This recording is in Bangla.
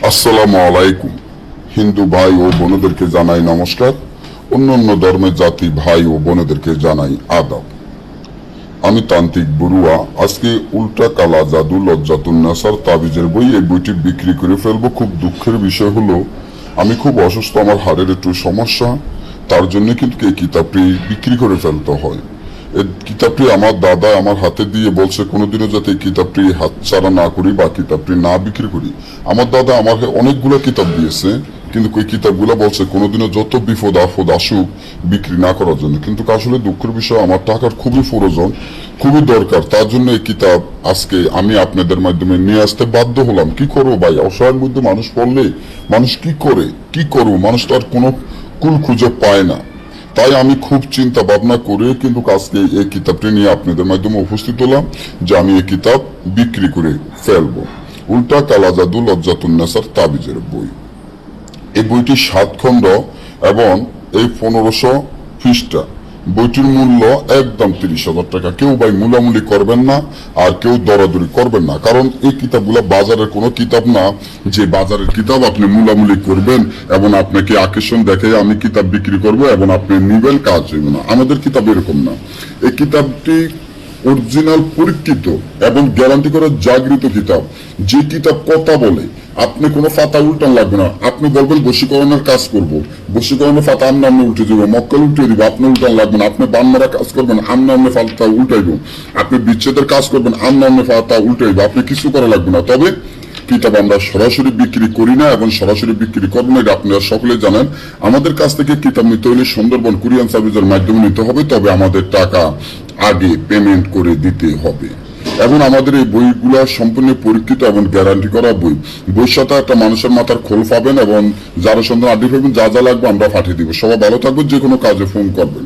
আসসালামু আলাইকুম। হিন্দু ভাই ও বোনদেরকে জানাই নমস্কার। অন্যান্য ধর্মের জাতি ভাই ও বোনদেরকে জানাই আদাব। আমি তান্ত্রিক বড়ুয়া আজকে উল্টা কালা জাদু লজ্জাতুন নেসার তাবিজের বই, এই বইটি বিক্রি করে ফেলবো। খুব দুঃখের বিষয় হলো আমি খুব অসুস্থ, আমার হাড়ের একটু সমস্যা, তার জন্য কিন্তু এই কিতাবটি বিক্রি করে ফেলতে হয়। এই কিতাবটি আমার দাদা আমার হাতে দিয়ে বলছে কোনোদিনও যাতে এই কিতাবটি হাতছাড়া না করি বা কিতাবটি না বিক্রি করি। আমার দাদা আমাকে অনেকগুলো কিতাব দিয়েছে, কিন্তু ওই কিতাবগুলো বলছে কোনোদিনও যত বিপদ আপদ আসুক বিক্রি না করার জন্য। কিন্তু আসলে দুঃখের বিষয় আমার টাকার খুবই প্রয়োজন, খুবই দরকার, তার জন্য এই কিতাব আজকে আমি আপনাদের মাধ্যমে নিয়ে আসতে বাধ্য হলাম। কি করবো ভাই, অসহায়ের মধ্যে মানুষ পড়লে মানুষ কি করে, কি করবো, মানুষ তো আর কোনো কুল খুঁজে পায় না। তাই আমি খুব চিন্তা ভাবনা করে কিন্তু আজকে এই কিতাবটি নিয়ে আপনাদের মাধ্যমে উপস্থিত হলাম যে আমি এই কিতাব বিক্রি করে ফেলবো। উল্টা কালা জাদু লজ্জাতুন নেসার তাবিজের বই। এই বইটি 7 খণ্ড এবং এই 1500 পৃষ্ঠা। বইটির মূল্য একদম 30,000 টাকা। কেউ ভাই মূলামূলি করবেন না, আর কেউ দরাদরি করবেন না, কারণ এই কিতাবগুলো বাজারের কোনো কিতাব না যে বাজারের কিতাব আপনি মূলামূলি করবেন এবং আপনাকে আকর্ষণ দেখে আমি কিতাব বিক্রি করব এবং আপনি নিবেন, কাজ হইবে না। আমাদের কিতাব এরকম না। এই কিতাবটি অরিজিনাল পরীক্ষিত এবং গ্যারান্টি করা জাগৃত কিতাব। যে কিতাব কথা বলে, আপনি কোনো ফাতা উল্টান লাগবে না। আপনি বলবেন বশীকরণের কাজ করব, বশীকরণের ফাতা আমনে আমনে উল্টে দিব, মক্কল উল্টে দিব, আপনি উল্টান লাগবে না। আপনি বানমারা কাজ করবেন, আমনে আমনে ফাতা উল্টাইব। আপনি বিচ্ছেদের কাজ করবেন, আমনে আমনে ফাতা উল্টাইব। আপনি কিছু করা লাগবে না। তবে কিতাব আমরা সরাসরি বিক্রি করি না এবং সরাসরি বিক্রি করবো না, এটা আপনারা সকলে জানেন। আমাদের কাছ থেকে কিতাব নিতে হলে সুন্দরবন কুরিয়ান সার্ভিসের মাধ্যমে নিতে হবে, তবে আমাদের টাকা আগে পেমেন্ট করে দিতে হবে। এবং আমাদের এই বইগুলো সম্পূর্ণ পরীক্ষিত এবং গ্যারান্টি করা বই। বইয়ের সাথে একটা মানুষের মাথার খোল পাবেন এবং যারা সন্ধান আড্ডি পাবেন, যা যা লাগবে আমরা পাঠিয়ে দিব। সবাই ভালো থাকবেন, যে কোনো কাজে ফোন করবেন।